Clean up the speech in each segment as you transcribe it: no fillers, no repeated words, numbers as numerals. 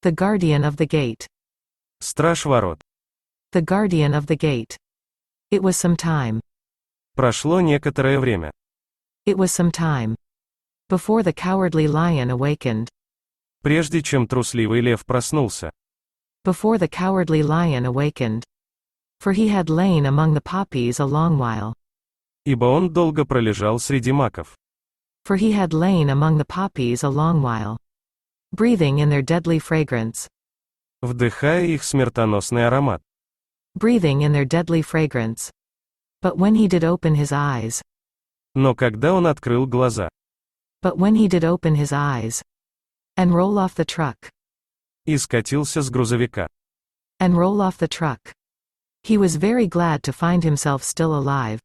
The guardian of the gate. Страж Ворот. The guardian of the gate. It was some time. Прошло некоторое время. It was some time. Before the cowardly lion awakened. Прежде чем трусливый лев проснулся. Before the cowardly lion awakened. For he had lain among the poppies a long while. Ибо он долго пролежал среди маков. For he had lain among the poppies a long while. Breathing in their deadly fragrance. Вдыхая их смертоносный аромат. Breathing in their deadly fragrance. But when he did open his eyes. Но когда он открыл глаза. But when he did open his eyes. And roll off the truck. И скатился с грузовика. And roll off the truck. He was very glad to find himself still alive.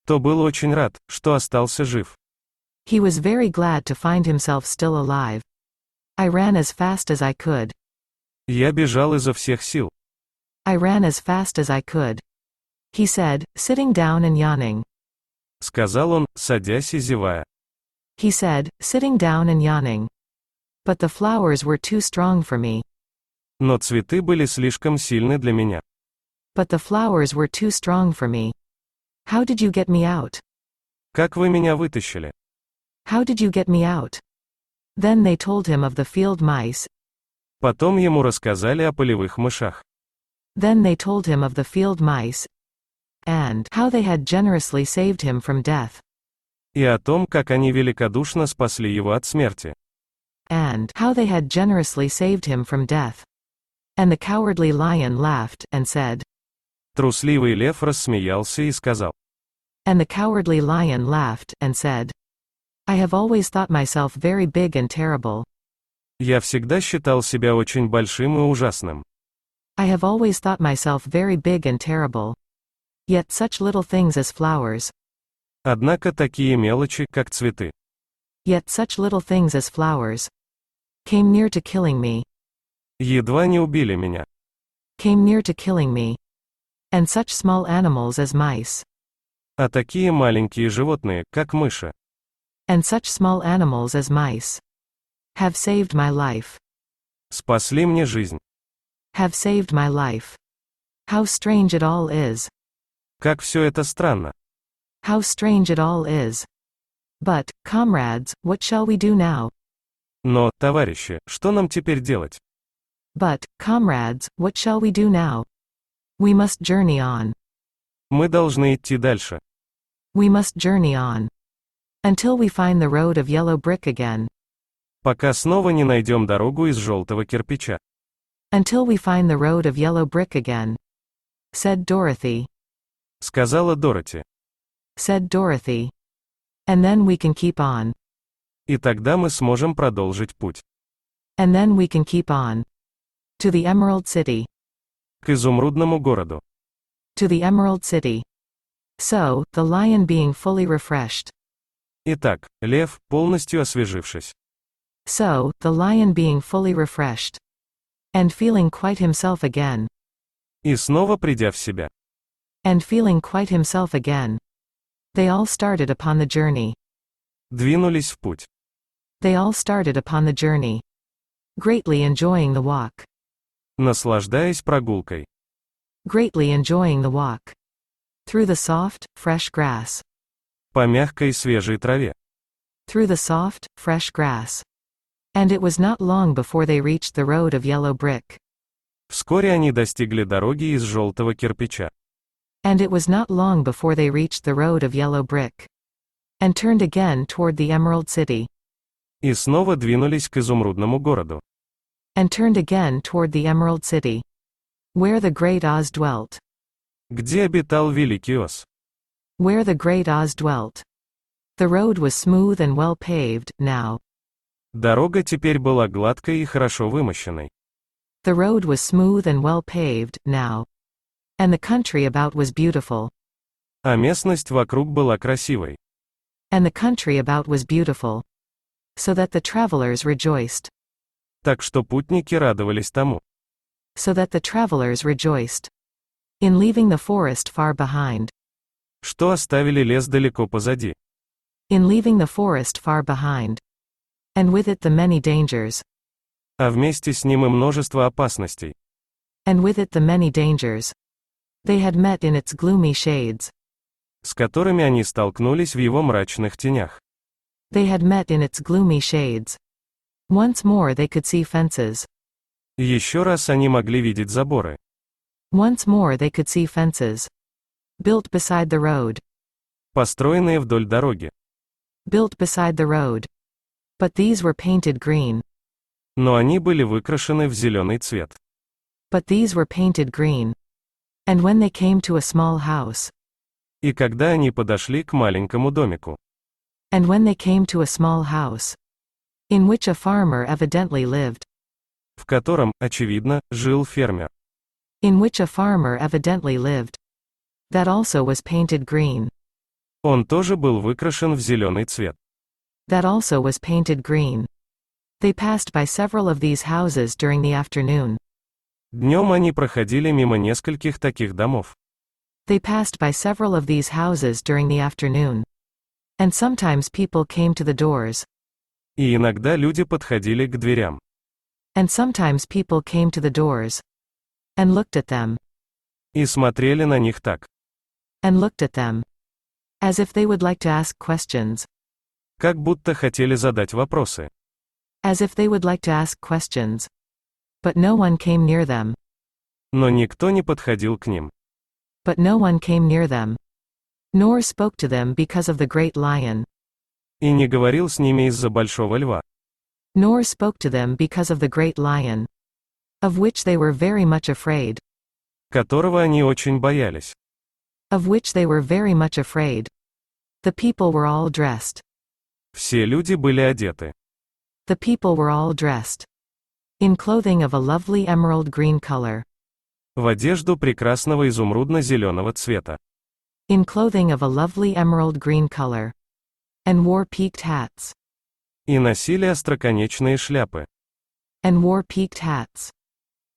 То был очень рад, что остался жив. He was very glad to find himself still alive. I ran as fast as I could. Я бежал изо всех сил. I ran as fast as I could. He said, sitting down and yawning. Сказал он, садясь и зевая. He said, sitting down and yawning. But the flowers were too strong for me. Но цветы были слишком сильны для меня. But the flowers were too strong for me. How did you get me out? Как вы меня вытащили? How did you get me out? Then they told him of the field mice. Потом ему рассказали о полевых мышах. Then they told him of the field mice. And how they had generously saved him from death. И о том, как они великодушно спасли его от смерти. And how they had generously saved him from death. And the cowardly lion laughed, and said. Трусливый лев рассмеялся и сказал. And the cowardly lion laughed, and said. I have always thought myself very big and terrible. Я всегда считал себя очень большим и ужасным. I have always thought myself very big and terrible. Yet such little things as flowers. Однако такие мелочи, как цветы. Yet such little things as flowers. Came near to killing me. Едва не убили меня. Came near to killing me. And such small animals as mice. А такие маленькие животные, как мыши. And such small animals as mice. Have saved my life. Спасли мне жизнь. Have saved my life. How strange it all is. Как все это странно. How strange it all is. But, comrades, what shall we do now? Но, товарищи, что нам теперь делать? But, comrades, what shall we do now? We must journey on. Мы должны идти дальше. We must journey on. Until we find the road of yellow brick again. Пока снова не найдем дорогу из желтого кирпича. Until we find the road of yellow brick again. Said Dorothy. Сказала Дороти. Said Dorothy. And then we can keep on. И тогда мы сможем продолжить путь. And then we can keep on. To the Emerald City. К изумрудному городу. To the Emerald City. So, the lion being fully refreshed. Итак, лев, полностью освежившись. So, the lion being fully refreshed. And feeling quite himself again. И снова придя в себя. And feeling quite himself again. They all started upon the journey. Двинулись в путь. They all started upon the journey. Greatly enjoying the walk. Наслаждаясь прогулкой. Greatly enjoying the walk. Through the soft, fresh grass. По мягкой свежей траве. Through the soft, fresh grass. And it was not long before they reached the road of yellow brick. Вскоре они достигли дороги из желтого кирпича. And it was not long before they reached the road of yellow brick. And turned again toward the Emerald City. И снова двинулись к изумрудному городу. And turned again toward the Emerald City. Where the great Oz dwelt. Где обитал великий Оз? Where the great Oz dwelt. The road was smooth and well paved, now. Дорога теперь была гладкой и хорошо вымощенной. The road was smooth and well paved, now. And the country about was beautiful. А местность вокруг была красивой. And the country about was beautiful. So that the travelers rejoiced. Так что путники радовались тому. So that the travelers rejoiced. In leaving the forest far behind. Что оставили лес далеко позади. In leaving the forest far behind. And with it the many dangers. А вместе с ним и множество опасностей. And with it the many dangers. They had met in its gloomy shades. С которыми они столкнулись в его мрачных тенях. They had met in its gloomy shades. Once more they could see fences. Еще раз они могли видеть заборы. Once more they could see fences. Built beside the road. Построенные вдоль дороги. Built beside the road. But these were painted green. Но они были выкрашены в зеленый цвет. But these were painted green. And when they came to a small house. И когда они подошли к маленькому домику. And when they came to a small house. In which a farmer evidently lived. В котором, очевидно, жил фермер. In which a farmer evidently lived. That also was painted green. Он тоже был выкрашен в зеленый цвет. That also was painted green. They passed by several of these houses during the afternoon. Днем они проходили мимо нескольких таких домов. They passed by several of these houses during the afternoon. And sometimes people came to the doors. И иногда люди подходили к дверям. And sometimes people came to the doors. And looked at them. И смотрели на них так. And looked at them. As if they would like to ask questions. Как будто хотели задать вопросы. As if they would like to ask questions. But no one came near them. Но никто не подходил к ним. But no one came near them. Nor spoke to them because of the great lion. И не говорил с ними из-за большого льва. Nor spoke to them because of the great lion. Of which they were very much afraid. Которого они очень боялись. Of which they were very much afraid. The people were all dressed. Все люди были одеты. The people were all dressed. In clothing of a lovely emerald green color. В одежду прекрасного изумрудно-зеленого цвета. In clothing of a lovely emerald green color. And wore peaked hats. И носили остроконечные шляпы. And wore peaked hats.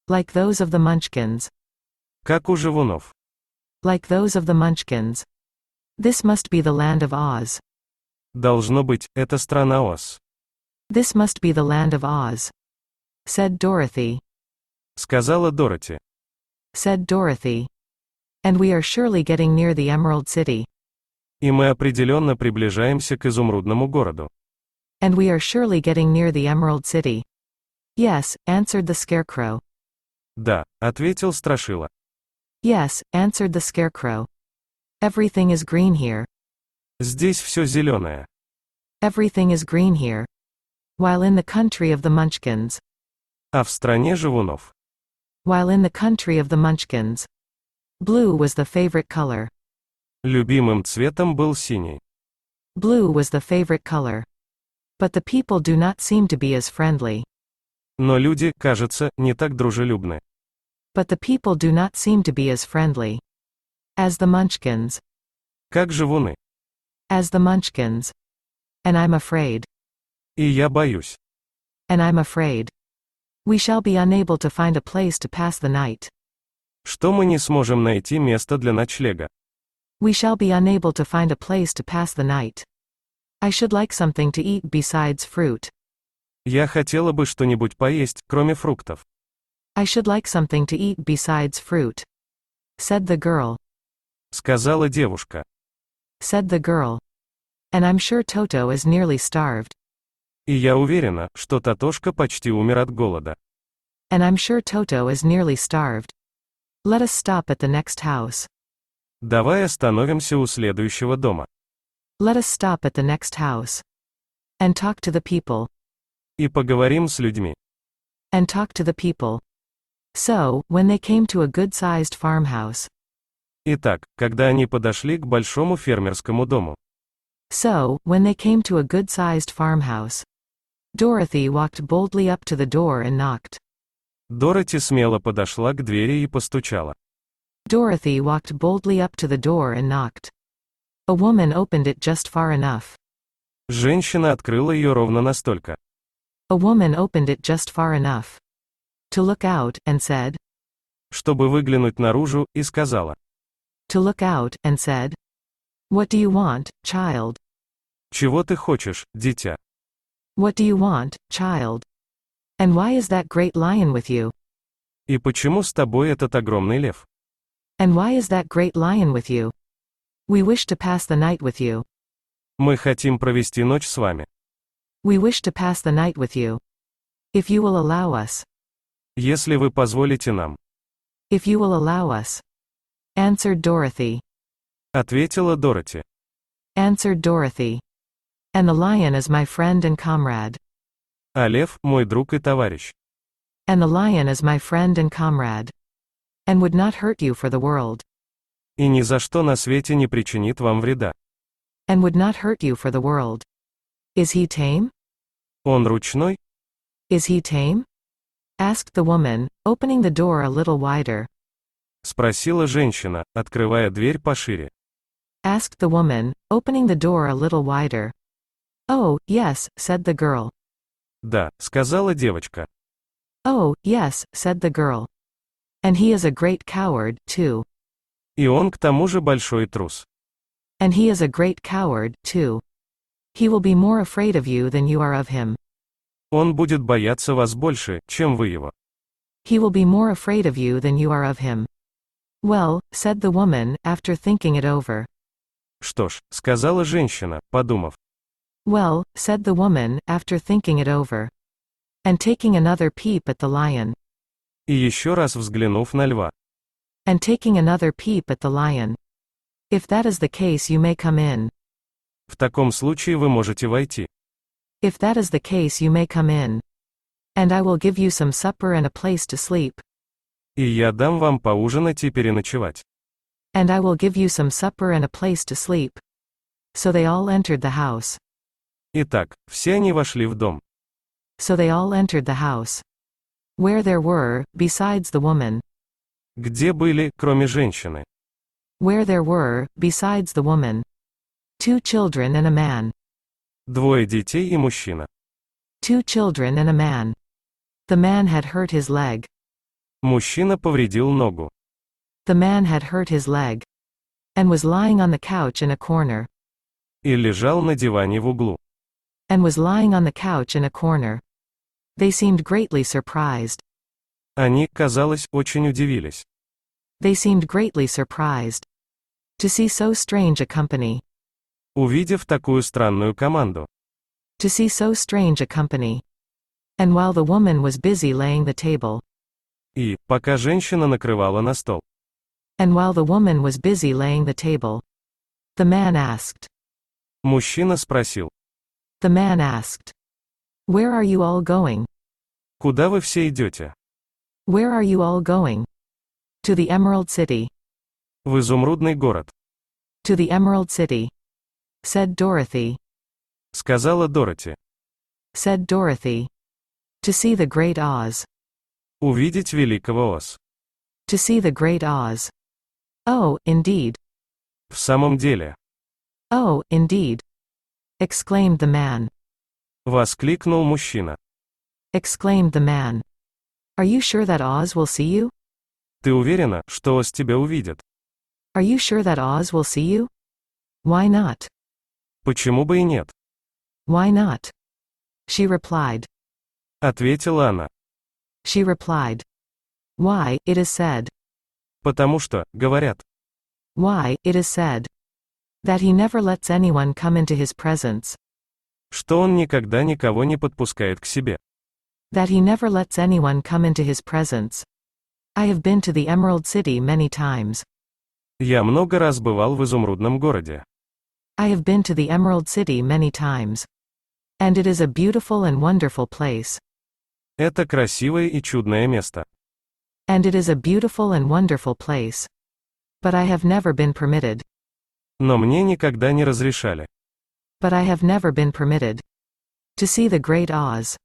Like those of the Munchkins. Как у живунов. Like those of the Munchkins. This must be the land of Oz. Должно быть, это страна Оз. This must be the land of Oz. Said Dorothy. Сказала Дороти. Said Dorothy. And we are surely getting near the Emerald City. И мы определенно приближаемся к изумрудному городу. And we are surely getting near the Emerald City. Yes, answered the Scarecrow. Да, ответил Страшила. Yes, answered the Scarecrow. Everything is green here. Здесь все зеленое. Everything is green here. While in the country of the Munchkins. А в стране живунов. While in the country of the Munchkins. Blue was the favorite color. Любимым цветом был синий. Blue was the favorite color. But the people do not seem to be as friendly. Но люди, кажется, не так дружелюбны. But the people do not seem to be as friendly. As the Munchkins. Как живуны. As the Munchkins. And I'm afraid. И я боюсь. And I'm afraid. We shall be unable to find a place to pass the night. Что мы не сможем найти место для ночлега. We shall be unable to find a place to pass the night. I should like something to eat besides fruit. Я хотела бы что-нибудь поесть, кроме фруктов. I should like something to eat besides fruit. Said the girl. Сказала девушка. Said the girl. And I'm sure Toto is nearly starved. И я уверена, что Татошка почти умер от голода. And I'm sure Toto is nearly starved. Let us stop at the next house. Давай остановимся у следующего дома. Let us stop at the next house. And talk to the people. И поговорим с людьми. And talk to the people. So, when they came to a good-sized farmhouse. Итак, когда они подошли к большому фермерскому дому. So, when they came to a good-sized farmhouse. Dorothy walked boldly up to the door and knocked. Дороти смело подошла к двери и постучала. Dorothy walked boldly up to the door and knocked. A woman opened it just far enough. Женщина открыла ее ровно настолько. A woman opened it just far enough. To look out, and said. Чтобы выглянуть наружу, и сказала. To look out, and said. What do you want, child? Чего ты хочешь, дитя? What do you want, child? And why is that great lion with you? И почему с тобой этот огромный лев? And why is that great lion with you? We wish to pass the night with you. Мы хотим провести ночь с вами. We wish to pass the night with you. If you will allow us. Если вы позволите нам. If you will allow us. Answered Dorothy. Ответила Дороти. Answered Dorothy. And the lion is my friend and comrade. А лев – мой друг и товарищ. And the lion is my friend and comrade. And would not hurt you for the world. И ни за что на свете не причинит вам вреда. And would not hurt you for the world. Is he tame? Он ручной? Is he tame? Asked the woman, opening the door a little wider. Спросила женщина, открывая дверь пошире. Asked the woman, opening the door a little wider. Oh, yes, said the girl. Да, сказала девочка. Oh, yes, said the girl. And he is a great coward, too. И он к тому же большой трус. And he is a great coward, too. He will be more afraid of you than you are of him. Он будет бояться вас больше, чем вы его. He will be more afraid of you than you are of him. Well, said the woman, after thinking it over. Что ж, сказала женщина, подумав. Well, said the woman, after thinking it over. And taking another peep at the lion. И еще раз взглянув на льва. And taking another peep at the lion. If that is the case, you may come in. В таком случае вы можете войти. If that is the case, you may come in. And I will give you some supper and a place to sleep. И я дам вам поужинать и переночевать. And I will give you some supper and a place to sleep. So they all entered the house. Итак, все они вошли в дом. So they all entered the house. Where there were, besides the woman. Где были, кроме женщины? Where there were, besides the woman. 2 children and a man. Двое детей и мужчина. 2 children and a man. The man had hurt his leg. Мужчина повредил ногу. The man had hurt his leg. And was lying on the couch in a corner. И лежал на диване в углу. And was lying on the couch in a corner. They seemed greatly surprised. Они, казалось, очень удивились. They seemed greatly surprised. To see so strange a company. Увидев такую странную команду. To see so strange a company. And while the woman was busy laying the table. И, пока женщина накрывала на стол. And while the woman was busy laying the table. The man asked. Мужчина спросил. The man asked. Where are you all going? Куда вы все идете? Where are you all going? To the Emerald City. В изумрудный город. To the Emerald City. Said Dorothy. Сказала Дороти. Said Dorothy. To see the Great Oz. Увидеть великого Оз. To see the Great Oz. Oh, indeed. В самом деле. Oh, indeed. Exclaimed the man. Воскликнул мужчина. Exclaimed the man. Are you sure that Oz will see you? Ты уверена, что Оз тебя увидит? Are you sure that Oz will see you? Why not? Почему бы и нет? Why not? She replied. Ответила она. She replied. Why, it is said. Потому что, говорят. Why, it is said. That he never lets anyone come into his presence. Что он никогда никого не подпускает к себе. That he never lets anyone come into his presence. I have been to the Emerald City many times. Я много раз бывал в изумрудном городе. I have been to the Emerald City many times. And it is a beautiful and wonderful place. Это красивое и чудное место. And it is a beautiful and wonderful place. But I have never been permitted. Но мне никогда не разрешали. But I have never been permitted. To see the Great Oz.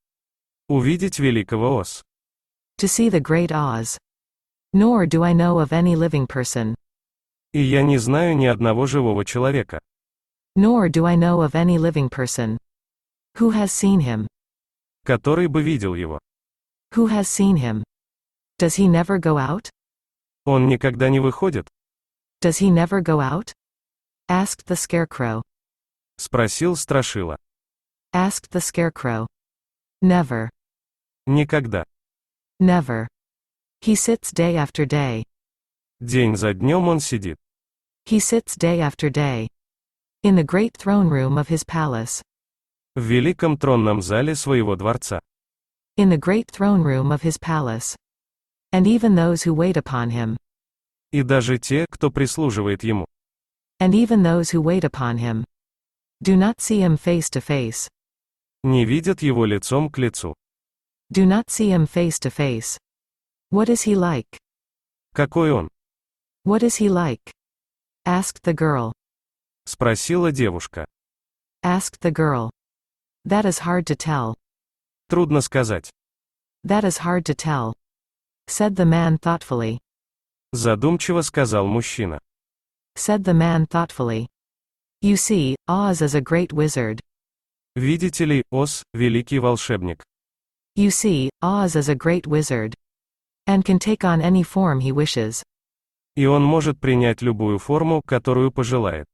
Увидеть великого Оз. To see the Great Oz. Nor do I know of any living person. И я не знаю ни одного живого человека. Nor do I know of any living person. Who has seen him? Который бы видел его. Who has seen him? Does he never go out? Он никогда не выходит? Does he never go out? Asked the Scarecrow. Спросил Страшила. Asked the Scarecrow. Never. Никогда. Never. He sits day after day. День за днем он сидит. He sits day after day. In the great throne room of his palace. В великом тронном зале своего дворца. In the great throne room of his palace. And even those who wait upon him. И даже те, кто прислуживает ему. And even those who wait upon him. Do not see him face to face. Не видят его лицом к лицу. Do not see him face to face. What is he like? Какой он? What is he like? Asked the girl. Спросила девушка. Asked the girl. That is hard to tell. Трудно сказать. That is hard to tell. Said the man thoughtfully. Задумчиво сказал мужчина. Said the man thoughtfully. You see, Oz is a great wizard. Видите ли, Оз, великий волшебник. You see, Oz is a great wizard. And can take on any form he wishes. И он может принять любую форму, которую пожелает.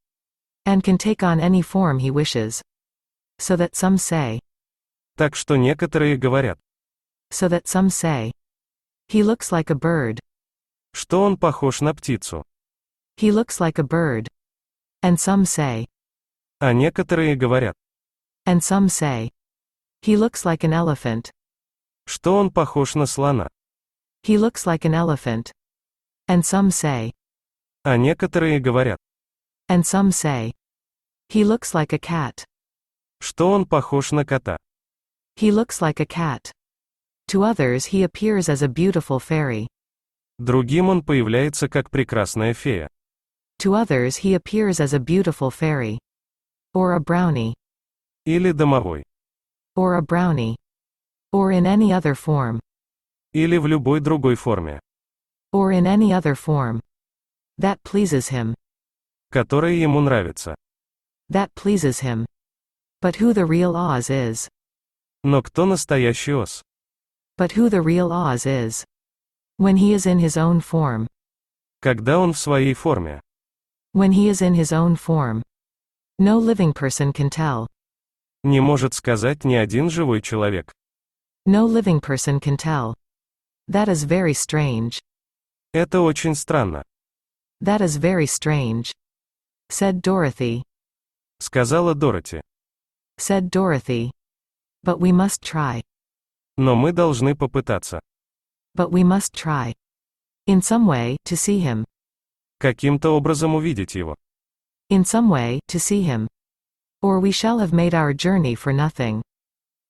And can take on any form he wishes. So that some say. Так что некоторые говорят. So that some say. He looks like a bird. Что он похож на птицу. He looks like a bird. And some say. А некоторые говорят. And some say. He looks like an elephant. Что он похож на слона. He looks like an elephant. And some say. А некоторые говорят. And some say. He looks like a cat. Что он похож на кота. He looks like a cat. To others he appears as a beautiful fairy. Другим он появляется как прекрасная фея. To others he appears as a beautiful fairy. Or a brownie. Или домовой. Or a brownie. Or in any other form. Или в любой другой форме. Or in any other form. That pleases him. Которая ему нравится. That pleases him. But who the real Oz is. Но кто настоящий Оз? But who the real Oz is. When he is in his own form. Когда он в своей форме. When he is in his own form. No living person can tell. Не может сказать ни один живой человек. No living person can tell. That is very strange. Это очень странно. That is very strange. Said Dorothy. Сказала Дороти. Said Dorothy. But we must try. Но мы должны попытаться. But we must try. In some way, to see him. Каким-то образом увидеть его. In some way, to see him. Or we shall have made our journey for nothing.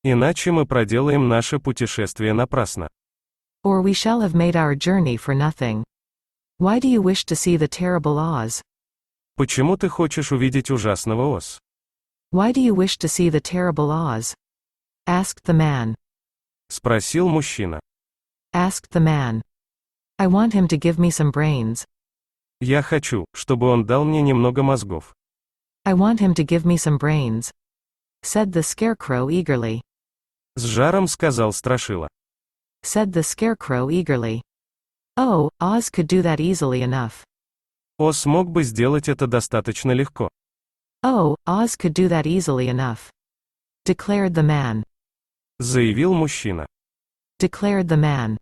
Иначе мы проделаем наше путешествие напрасно. Or we shall have made our journey for nothing. Why do you wish to see the terrible Oz? Почему ты хочешь увидеть ужасного Оз? Why do you wish to see the terrible Oz? Asked the man. Спросил мужчина. Asked the man. I want him to give me some brains. Я хочу, чтобы он дал мне немного мозгов. I want him to give me some brains. Said the Scarecrow eagerly. С жаром сказал Страшила. Said the Scarecrow eagerly. Oh, Oz could do that easily enough. Оз мог бы сделать это достаточно легко. Oh, Oz could do that easily enough. Declared the man. Заявил мужчина. Declared the man.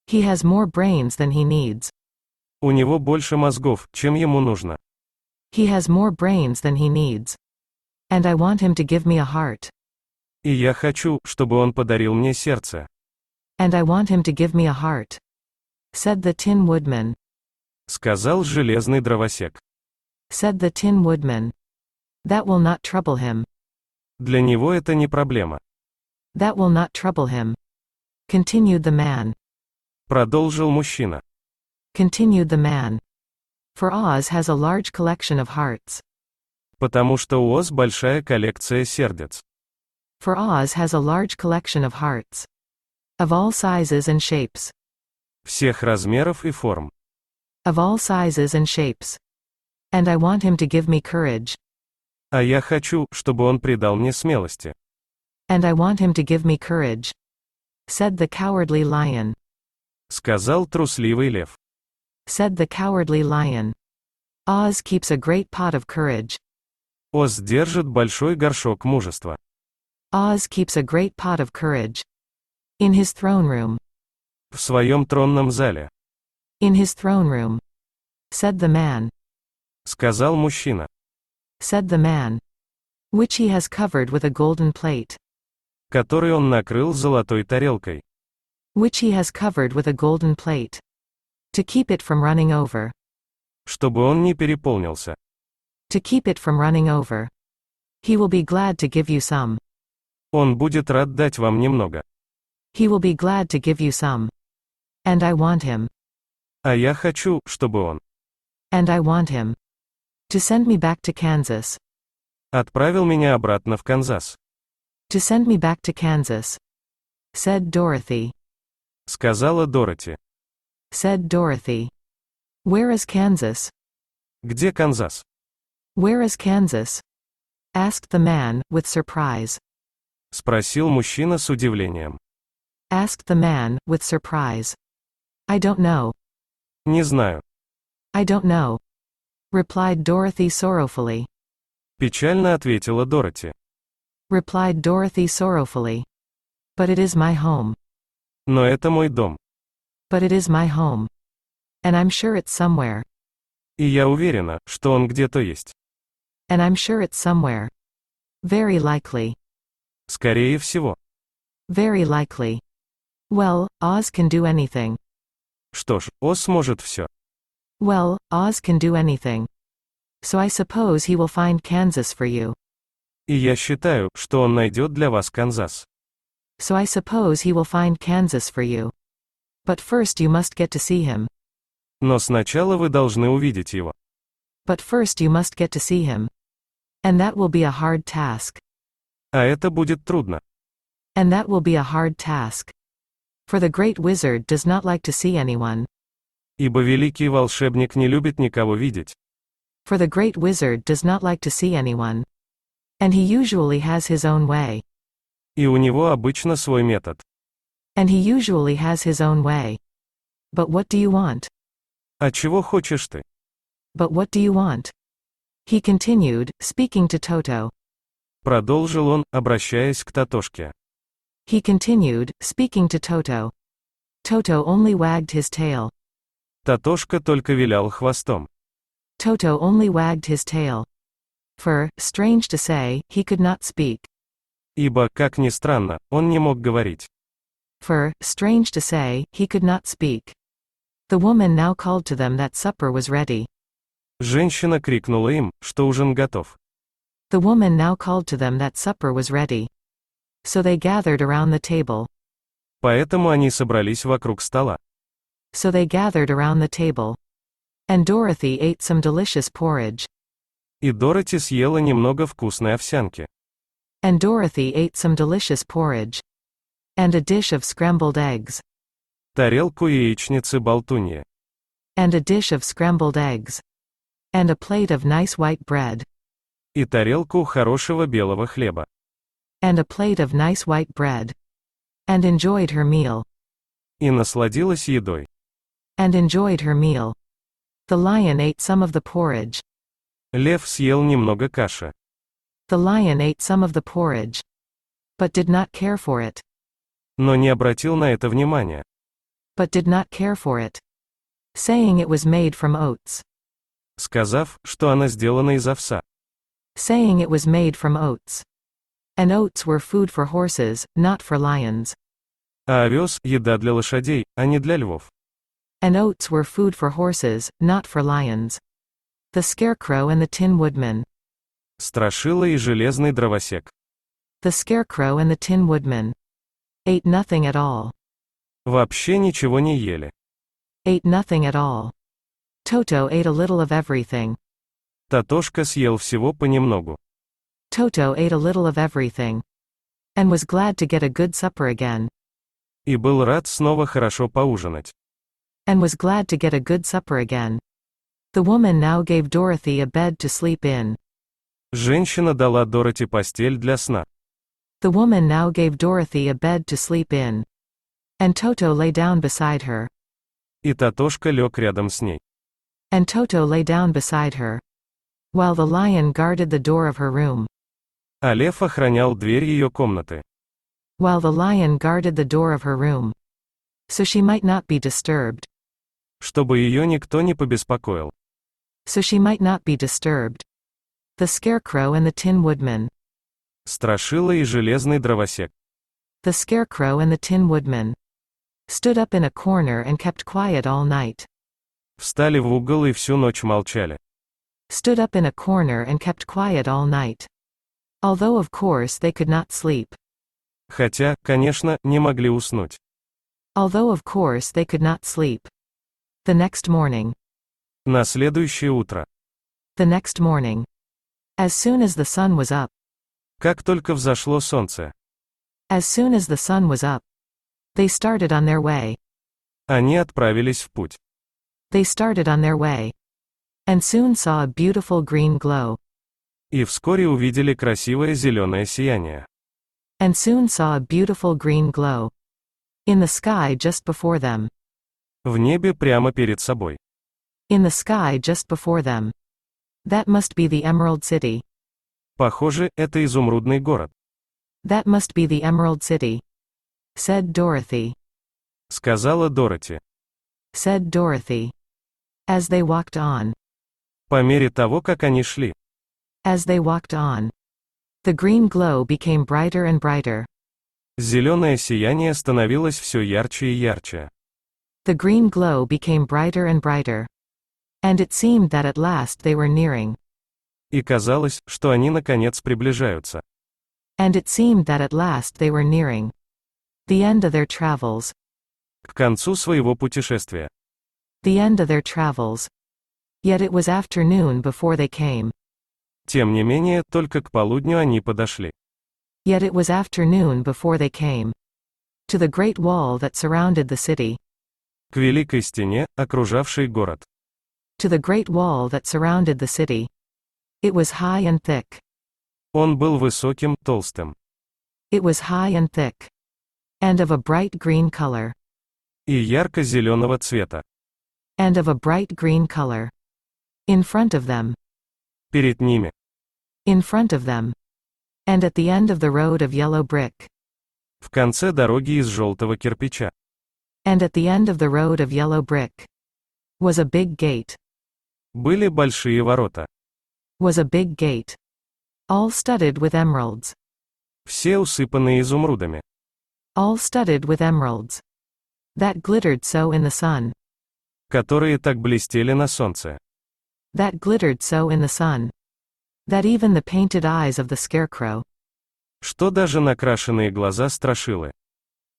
He has more brains than he needs. У него больше мозгов, чем ему нужно. He has more brains than he needs. And I want him to give me a heart. И я хочу, чтобы он подарил мне сердце. And I want him to give me a heart. Said the Tin Woodman. Сказал железный дровосек. Said the Tin Woodman. That will not trouble him. Для него это не проблема. That will not trouble him. Continued the man. Продолжил мужчина. Continued the man. For Oz has a large collection of hearts. Потому что у Оз большая коллекция сердец. For Oz has a large collection of hearts. Of all sizes and shapes. Всех размеров и форм. Of all sizes and shapes. And I want him to give me courage. А я хочу, чтобы он придал мне смелости. And I want him to give me courage. Said the Cowardly Lion. Сказал Трусливый Лев. Said the Cowardly Lion. Oz keeps a great pot of courage. Оз держит большой горшок мужества. Oz keeps a great pot of courage. In his throne room. В своем тронном зале. In his throne room. Said the man. Сказал мужчина. Said the man. Which he has covered with a golden plate. Который он накрыл золотой тарелкой. Which he has covered with a golden plate. To keep it from running over. Чтобы он не переполнился. To keep it from running over. He will be glad to give you some. Он будет рад дать вам немного. He will be glad to give you some. And I want him. А я хочу, чтобы он And I want him. To send me back to Kansas. отправил меня обратно в Канзас. To send me back to Kansas. Said Dorothy. Сказала Дороти. Said Dorothy. Where is Kansas? Где Канзас? Where is Kansas? Asked the man, with surprise. Спросил мужчина с удивлением. Asked the man, with surprise. I don't know. Не знаю. I don't know. Replied Dorothy sorrowfully. Печально ответила Дороти. Replied Dorothy sorrowfully. But it is my home. Но это мой дом. But it is my home. And I'm sure it's somewhere. И я уверена, что он где-то есть. And I'm sure it's somewhere. Very likely. Скорее всего. Very likely. Well, Oz can do anything. Что ж, Оз может все. Well, Oz can do anything. So I suppose he will find Kansas for you. И я считаю, что он найдет для вас Канзас. So I suppose he will find Kansas for you. But first you must get to see him. Но сначала вы должны увидеть его. But first you must get to see him. And that will be a hard task. А это будет трудно. And that will be a hard task. For the great wizard does not like to see anyone. Ибо великий волшебник не любит никого видеть. For the great wizard does not like to see anyone. And he usually has his own way. И у него обычно свой метод. And he usually has his own way. But what do you want? А чего хочешь ты? But what do you want? He continued, speaking to Toto. Продолжил он, обращаясь к Татошке. He continued, speaking to Toto. Toto only wagged his tail. Татошка только вилял хвостом. Toto only wagged his tail. For, strange to say, he could not speak. Ибо, как ни странно, он не мог говорить. For, strange to say, he could not speak. The woman now called to them that supper was ready. Женщина крикнула им, что ужин готов. The woman now called to them that supper was ready. So they gathered around the table. Поэтому они собрались вокруг стола. So they gathered around the table. And Dorothy ate some delicious porridge. И Дороти съела немного вкусной овсянки. And Dorothy ate some delicious porridge. And a dish of scrambled eggs. Тарелку яичницы-болтуньи. And a dish of scrambled eggs. And a plate of nice white bread. И тарелку хорошего белого хлеба. And a plate of nice white bread. And enjoyed her meal. И насладилась едой. And enjoyed her meal. The lion ate some of the porridge. Лев съел немного каши. The lion ate some of the porridge. But did not care for it. Но не обратил на это внимания. But did not care for it. Saying it was made from oats. Сказав, что она сделана из овса. Saying it was made from oats. And oats were food for horses, not for lions. А овес – еда для лошадей, а не для львов. And oats were food for horses, not for lions. The Scarecrow and the Tin Woodman. Страшила и железный дровосек. The Scarecrow and the Tin Woodman. Ate nothing at all. Вообще ничего не ели. Ate nothing at all. Toto ate a little of everything. Татошка съел всего понемногу. Toto ate a little of everything. And was glad to get a good supper again. И был рад снова хорошо поужинать. And was glad to get a good supper again. The woman now gave Dorothy a bed to sleep in. Женщина дала Дороти постель для сна. The woman now gave Dorothy a bed to sleep in. And Toto lay down beside her. И Татошка лег рядом с ней. And Toto lay down beside her. While the lion guarded the door of her room. А лев охранял дверь ее комнаты. while the lion guarded the door of her room, so she might not be disturbed, чтобы ее никто не побеспокоил. so she might not be disturbed. The Scarecrow and the Tin Woodman. Страшила и железный дровосек. The Scarecrow and the Tin Woodman stood up in a corner and kept quiet all night. Встали в угол и всю ночь молчали. Stood up in a corner and kept quiet all night. Although of course they could not sleep. Хотя, конечно, не могли уснуть. Although of course they could not sleep. The next morning. На следующее утро. The next morning. As soon as the sun was up. Как только взошло солнце. As soon as the sun was up. They started on their way. Они отправились в путь. They started on their way. And soon saw a beautiful green glow. И вскоре увидели красивое зеленое сияние. And soon saw a beautiful green glow. In the sky just before them. В небе прямо перед собой. In the sky just before them. That must be the Emerald City. Похоже, это изумрудный город. That must be the Emerald City. Said Dorothy. Сказала Дороти. Said Dorothy. As they walked on. По мере того, как они шли. As they walked on. The green glow became brighter and brighter. Зеленое сияние становилось все ярче и ярче. The green glow became brighter and brighter. And it seemed that at last they were nearing. И казалось, что они наконец приближаются. And it seemed that at last they were nearing. The end of their travels. К концу своего путешествия. The end of their travels. Yet it was afternoon before they came. Тем не менее, только к полудню они подошли. Yet it was afternoon before they came. To the great wall that surrounded the city. К великой стене, окружавшей город. To the great wall that surrounded the city. It was high and thick. Он был высоким, толстым. It was high and thick. And of a bright green color. И ярко-зеленого цвета. And of a bright green color. In front of them. Перед ними. In front of them. And at the end of the road of yellow brick. В конце дороги из желтого кирпича. And at the end of the road of yellow brick. Was a big gate. Были большие ворота. Was a big gate. All studded with emeralds. Все усыпанные изумрудами. All studded with emeralds. That glittered so in the sun. Которые так блестели на солнце. That glittered so in the sun. That even the painted eyes of the Scarecrow. Что даже накрашенные глаза страшилы.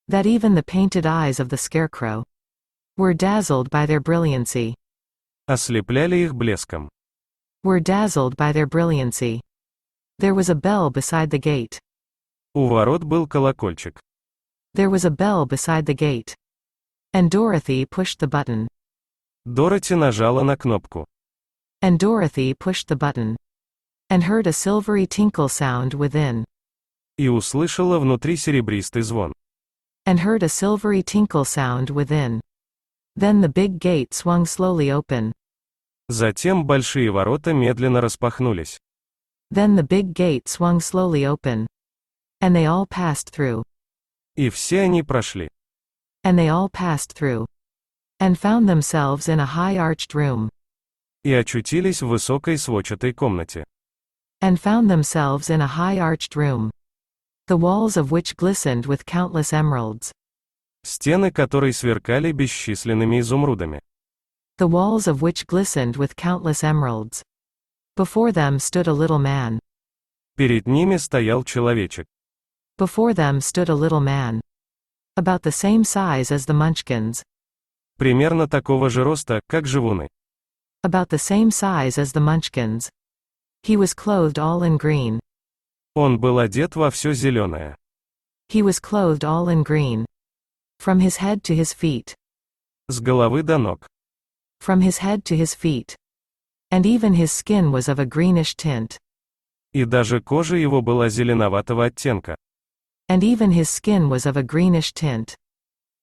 That even the painted eyes of the Scarecrow. Were dazzled by their brilliancy. Ослепляли их блеском. Were dazzled by their brilliancy. There was a bell beside the gate. У ворот был колокольчик. There was a bell beside the gate. And Dorothy pushed the button. Дороти нажала на кнопку. And Dorothy pushed the button. And heard a silvery tinkle sound within. И услышала внутри серебристый звон. And heard a silvery tinkle sound within. Then the big gate swung slowly open. Затем большие ворота медленно распахнулись. Then the big gate swung slowly open. And they all passed through. И все они прошли. And they all passed through. And found themselves in a high arched room. И очутились в высокой сводчатой комнате. And found themselves in a high arched room. The walls of which glistened with countless emeralds. Стены которой сверкали бесчисленными изумрудами. The walls of which glistened with countless emeralds. Before them stood a little man. Перед ними стоял человечек. Before them stood a little man. About the same size as the Munchkins. Примерно такого же роста, как живуны. About the same size as the Munchkins. He was clothed all in green. Он был одет во все зеленое. He was clothed all in green. From his head to his feet. С головы до ног. From his head to his feet. And even his skin was of a greenish tint. И даже кожа его была зеленоватого оттенка. And even his skin was of a greenish tint.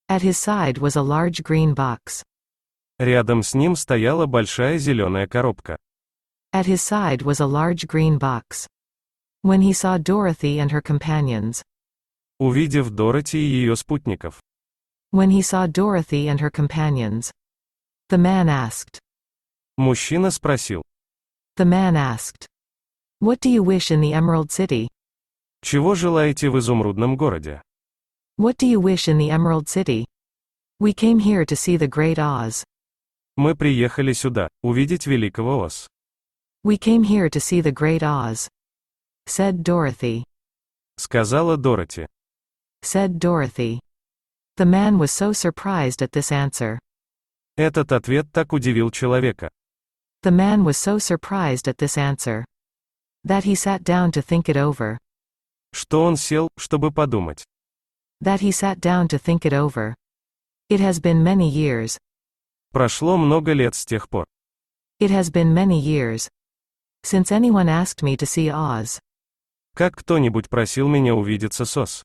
At his side was a large green box. Рядом с ним стояла большая зеленая коробка. At his side was a large green box. When he saw Dorothy and her companions. Увидев Дороти и ее спутников. When he saw Dorothy and her companions. The man asked. Мужчина спросил. The man asked. What do you wish in the Emerald City? Чего желаете в изумрудном городе? What do you wish in the Emerald City? We came here to see the Great Oz. Мы приехали сюда, увидеть великого Оз. We came here to see the Great Oz. Said Dorothy. Сказала Дороти. Said Dorothy. The man was so surprised at this answer. Этот ответ так удивил человека. The man was so surprised at this answer. That he sat down to think it over. Что он сел, чтобы подумать. That he sat down to think it over. It has been many years. Прошло много лет с тех пор. It has been many years. Since anyone asked me to see Oz. Как кто-нибудь просил меня увидеться с Оз.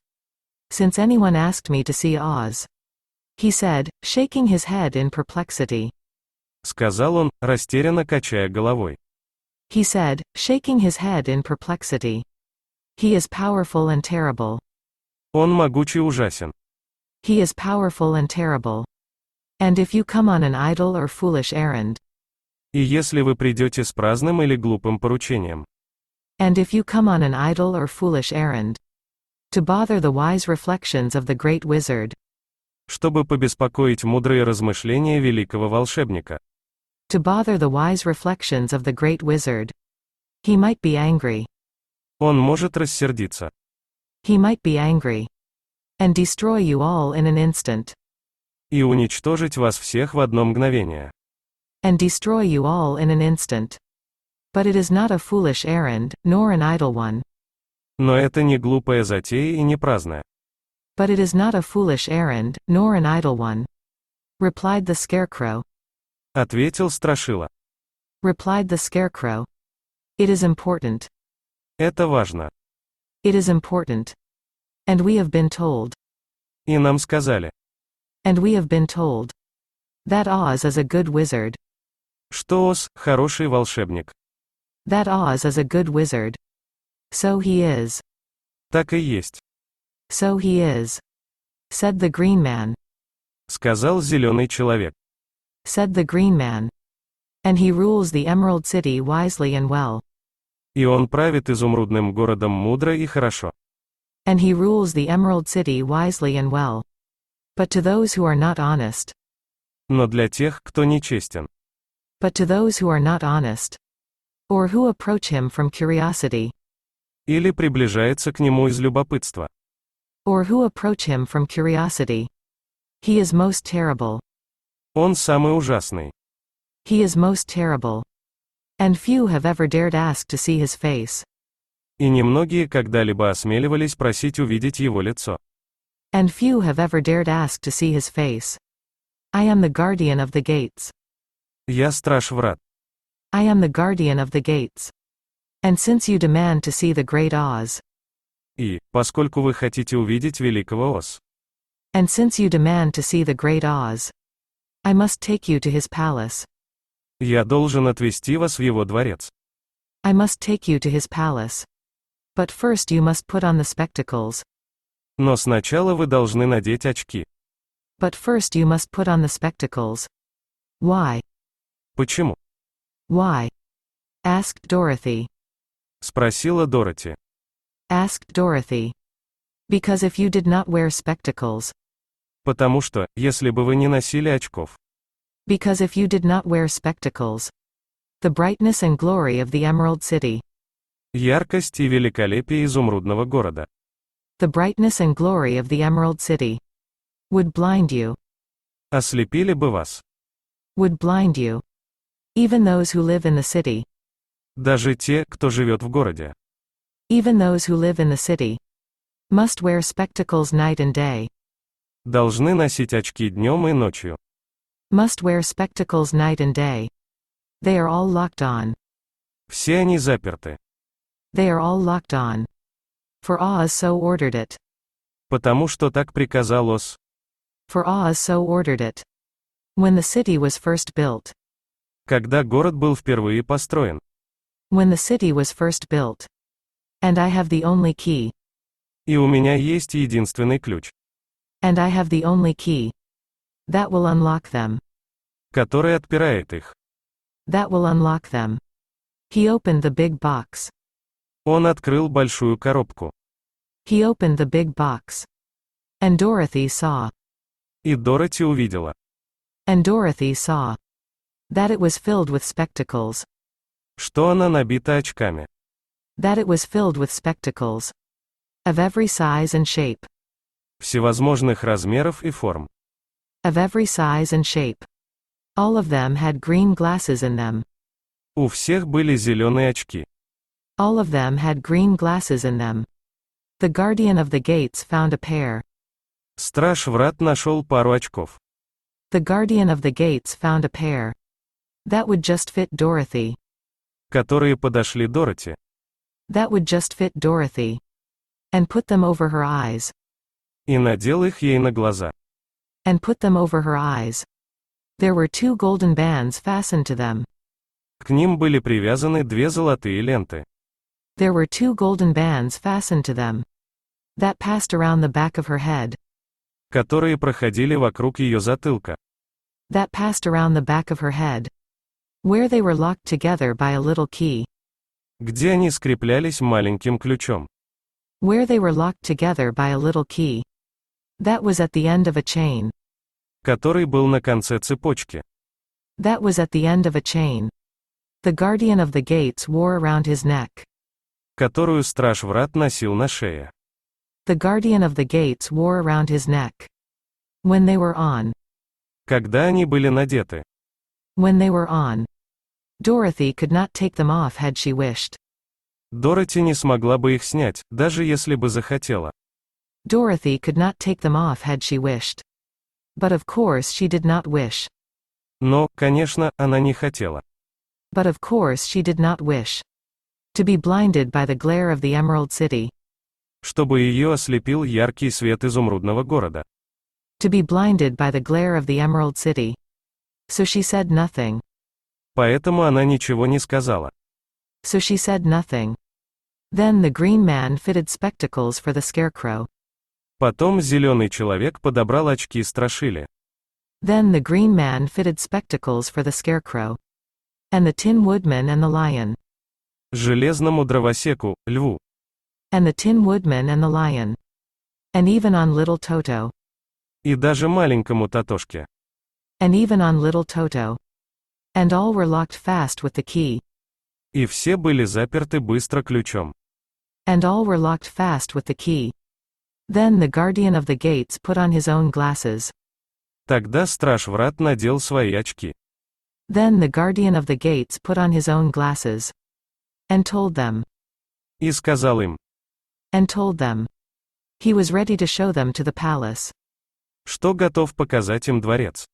Since anyone asked me to see Oz. He said, shaking his head in perplexity. Сказал он, растерянно качая головой. He said, shaking his head in perplexity. He is powerful and terrible. Он могуч и ужасен. He is powerful and terrible. And if you come on an idle or foolish errand. И если вы придете с праздным или глупым поручением. And if you come on an idle or foolish errand. To bother the wise reflections of the great wizard. Чтобы побеспокоить мудрые размышления великого волшебника. To bother the wise reflections of the great wizard. He might be angry. Он может рассердиться. He might be angry. And destroy you all in an instant. И уничтожить вас всех в одно мгновение. And destroy you all in an instant. But it is not a foolish errand, nor an idle one. Но это не глупая затея и не праздная. But it is not a foolish errand, nor an idle one. Replied the Scarecrow. Ответил Страшила. Replied the Scarecrow. It is important. Это важно. It is important. And we have been told. И нам сказали. And we have been told. That Oz is a good wizard. Что Оз – хороший волшебник. That Oz is a good wizard. So he is. Так и есть. So he is. Said the Green Man. Сказал зеленый человек. Said the Green Man. And he rules the Emerald City wisely and well. И он правит изумрудным городом мудро и хорошо. And he rules the Emerald City wisely and well. But to those who are not honest. Но для тех, кто нечестен. But to those who are not honest. Or who approach him from curiosity. Или приближается к нему из любопытства. Or who approach him from curiosity. He is most terrible. Он самый ужасный. He is most terrible. And few have ever dared ask to see his face. И немногие когда-либо осмеливались просить увидеть его лицо. And few have ever dared ask to see his face. I am the guardian of the gates. Я страж врат. I am the guardian of the gates. And since you demand to see the great Oz. И, поскольку вы хотите увидеть великого Оз. And since you demand to see the great Oz. I must take you to his palace. Я должен отвезти вас в его дворец. I must take you to his palace. But first you must put on the spectacles. Но сначала вы должны надеть очки. But first you must put on the spectacles. Why? Почему? Why? Asked Dorothy. Спросила Дороти. Asked Dorothy. Because if you did not wear spectacles. Потому что, если бы вы не носили очков. Because if you did not wear spectacles. The brightness and glory of the Emerald City. Яркость и великолепие изумрудного города. The brightness and glory of the Emerald City. Would blind you. Ослепили бы вас. Would blind you. Even those who live in the city. Даже те, кто живет в городе. Even those who live in the city. Must wear spectacles night and day. Должны носить очки днем и ночью. Must wear spectacles night and day. They are all locked on. Все они заперты. They are all locked on. For Oz so ordered it. Потому что так приказал Оз. For Oz so ordered it. When the city was first built. Когда город был впервые построен. When the city was first built. And I have the only key. И у меня есть единственный ключ, And I have the only key. That will unlock them. который отпирает их. That will unlock them. He opened the big box. Он открыл большую коробку. He opened the big box. And Dorothy saw. И Дороти увидела, And Dorothy saw. That it was filled with spectacles. что она набита очками. That it was filled with spectacles. Of every size and shape. Всевозможных размеров и форм. Of every size and shape. All of them had green glasses in them. У всех были зеленые очки. All of them had green glasses in them. The guardian of the gates found a pair. Страж Врат нашел пару очков. The guardian of the gates found a pair. That would just fit Dorothy. Которые подошли Дороти. That would just fit Dorothy. And put them over her eyes. И надел их ей на глаза. And put them over her eyes. There were 2 golden bands fastened to them. К ним были привязаны 2 золотые ленты. There were 2 golden bands fastened to them. That passed around the back of her head. Которые проходили вокруг ее затылка. That passed around the back of her head. Where they were locked together by a little key. Где они скреплялись маленьким ключом. Where they were locked together by a little key. That was at the end of a chain. Который был на конце цепочки. That was at the end of a chain. The guardian of the gates wore around his neck. Которую Страж Врат носил на шее. The guardian of the gates wore around his neck. When they were on. Когда они были надеты. When they were on. Dorothy could not take them off had she wished. Дороти не смогла бы их снять, даже если бы захотела. Dorothy could not take them off had she wished. But of course she did not wish. Но, конечно, она не хотела. But of course she did not wish. To be blinded by the glare of the Emerald City. Чтобы ее ослепил яркий свет изумрудного города. To be blinded by the glare of the Emerald City. So she said nothing. Поэтому она ничего не сказала. So she said nothing. Then the green man fitted spectacles for the Scarecrow. Потом зеленый человек подобрал очки Страшили. Then the green man fitted spectacles for the Scarecrow. And the Tin Woodman and the lion. Железному дровосеку, льву. And the Tin Woodman and the lion. And even on little Toto. И даже маленькому Татошке. And even on little Toto. And all were locked fast with the key. И все были заперты быстро ключом. And all were locked fast with the key. Then the guardian of the gates put on his own glasses. Тогда Страж Врат надел свои очки. Then the guardian of the gates put on his own glasses. And told them. И сказал им. And told them. He was ready to show them to the palace. Что готов показать им дворец.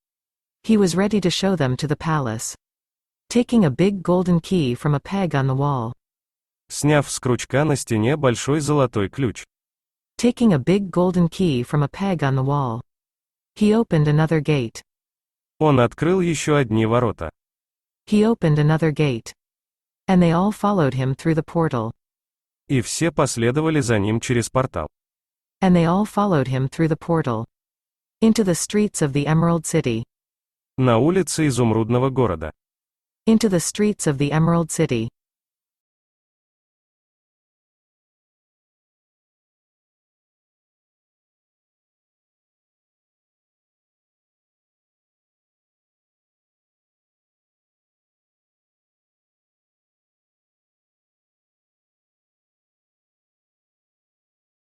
He was ready to show them to the palace. Taking a big golden key from a peg on the wall. Сняв с крючка на стене большой золотой ключ. Taking a big golden key from a peg on the wall. He opened another gate. Он открыл еще одни ворота. He opened another gate. And they all followed him through the portal. И все последовали за ним через портал. And they all followed him through the portal. Into the streets of the Emerald City. На улице изумрудного города. Into the streets of the Emerald City.